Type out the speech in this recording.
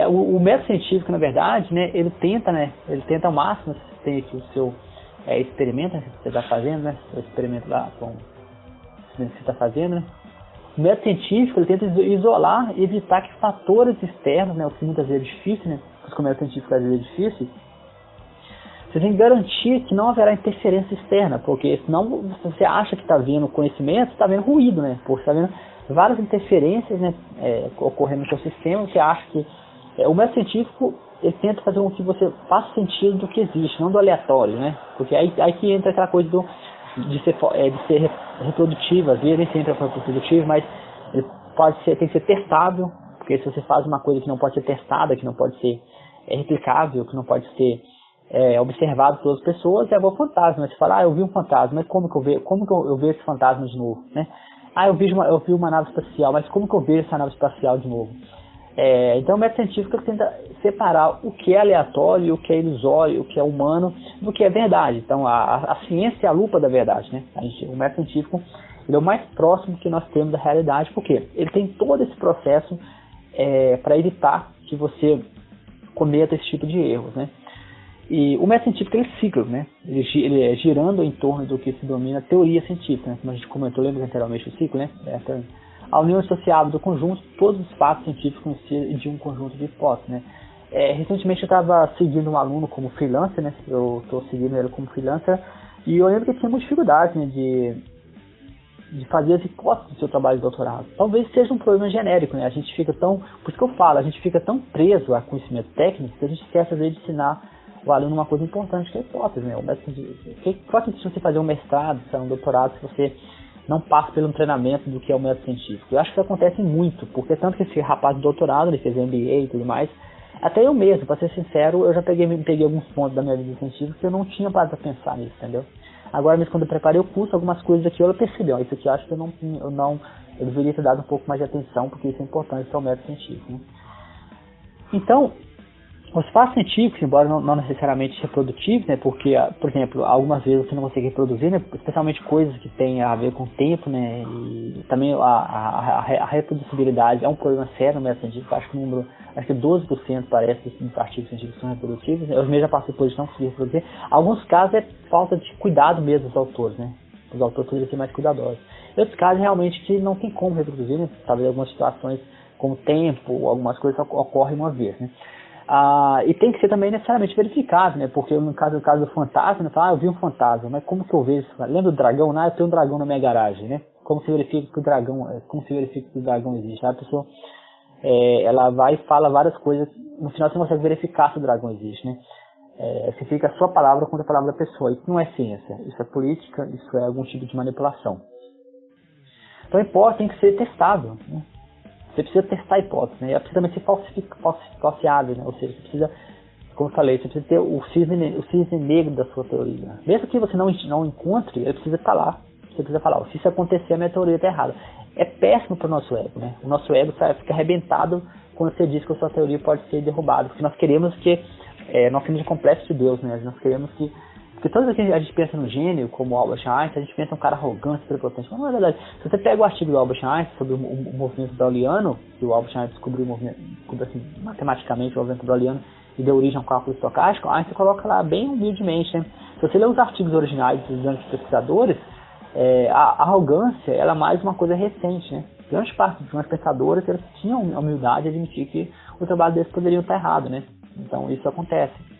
O método científico, na verdade, né, ele tenta ao máximo, você tem aqui o seu experimento, né, que você está fazendo, né, o experimento lá com o que você está fazendo, né. O método científico, ele tenta isolar e evitar que fatores externos, né, o que muitas vezes é difícil, né, porque o método científico às vezes é difícil, você tem que garantir que não haverá interferência externa, porque senão você acha que está vendo conhecimento, você está vendo ruído, né, porque você está vendo várias interferências, né, ocorrendo no seu sistema, você acha que o método científico, ele tenta fazer com que você faça sentido do que existe, não do aleatório, né? Porque aí que entra aquela coisa de ser reprodutivo, às vezes nem sempre é reprodutivo, mas ele tem que ser testável, porque se você faz uma coisa que não pode ser testada, que não pode ser replicável, que não pode ser observado por outras pessoas, é igual fantasma. Você fala, eu vi um fantasma, mas como que eu vejo esse fantasma de novo, né? Eu vi uma nave espacial, mas como que eu vejo essa nave espacial de novo? Então o método científico tenta separar o que é aleatório, o que é ilusório, o que é humano, do que é verdade. Então a ciência é a lupa da verdade, né? O método científico, ele é o mais próximo que nós temos da realidade, porque ele tem todo esse processo para evitar que você cometa esse tipo de erros, né? E o método científico é ciclo, né? Ele é girando em torno do que se domina a teoria científica, né? Como a gente comentou, lembra anteriormente o ciclo, né? A união associada do conjunto, todos os fatos científicos de um conjunto de hipóteses, né? Recentemente eu estava seguindo um aluno como freelancer, né? Eu estou seguindo ele como freelancer, e eu lembro que tinha muita dificuldade, né, de fazer as hipóteses do seu trabalho de doutorado. Talvez seja um problema genérico, né? Por isso que eu falo, a gente fica tão preso a conhecimento técnico que a gente esquece às vezes de ensinar o aluno uma coisa importante, que é a hipótese, né? Qual é você fazer um mestrado, um doutorado, se você não passa pelo treinamento do que é o método científico? Eu acho que isso acontece muito, porque tanto que esse rapaz de doutorado, ele fez MBA e tudo mais, até eu mesmo, para ser sincero, eu já peguei alguns pontos da minha vida científica que eu não tinha parado para pensar nisso, entendeu? Agora mesmo quando eu preparei o curso, algumas coisas aqui eu percebi, isso aqui eu acho que eu deveria ter dado um pouco mais de atenção, porque isso é importante para o método científico, né? Então, os fatos científicos, embora não necessariamente reprodutivos, né, porque, por exemplo, algumas vezes você não consegue reproduzir, né, especialmente coisas que têm a ver com o tempo, né, e também a reproduzibilidade é um problema sério no método científico. Acho que 12% parece dos artigos científicos são reprodutíveis, né? Eu mesmo já passei por isso, não consegui reproduzir. Alguns casos é falta de cuidado mesmo dos autores, né, os autores poderiam ser mais cuidadosos. Em outros casos, realmente, que não tem como reproduzir, né, talvez algumas situações como tempo, ou algumas coisas ocorrem uma vez, né. E tem que ser também necessariamente verificado, né? Porque no caso do fantasma, né? Eu vi um fantasma, mas como que eu vejo? Lembra do dragão? Eu tenho um dragão na minha garagem, né? Como se verifica que o dragão existe? A pessoa, ela vai e fala várias coisas, no final você não consegue verificar se o dragão existe, né? Você fica a sua palavra contra a palavra da pessoa. Isso não é ciência, isso é política, isso é algum tipo de manipulação. Então a hipótese tem que ser testável, né? Você precisa testar a hipótese, né? Ela precisa também ser falseável, né? Ou seja, você precisa, como eu falei, você precisa ter o cisne negro da sua teoria. Mesmo que você não encontre, ele precisa estar lá. Você precisa falar, se isso acontecer, a minha teoria está errada. É péssimo para o nosso ego, né? O nosso ego fica arrebentado quando você diz que a sua teoria pode ser derrubada. Porque nós queremos nós temos um complexo de Deus, né? Nós queremos que... Porque toda vez que a gente pensa no gênio, como Albert Einstein, a gente pensa um cara arrogante, prepotente. Mas não é verdade. Se você pega o artigo do Albert Einstein sobre o movimento browniano, que o Albert Einstein descobriu assim, matematicamente o movimento browniano e deu origem ao cálculo estocástico, Einstein coloca lá bem humildemente, né? Se você ler os artigos originais dos grandes pesquisadores, a arrogância ela é mais uma coisa recente, né? Grande parte dos grandes pensadores eles tinham a humildade de admitir que o trabalho deles poderia estar errado, né? Então isso acontece.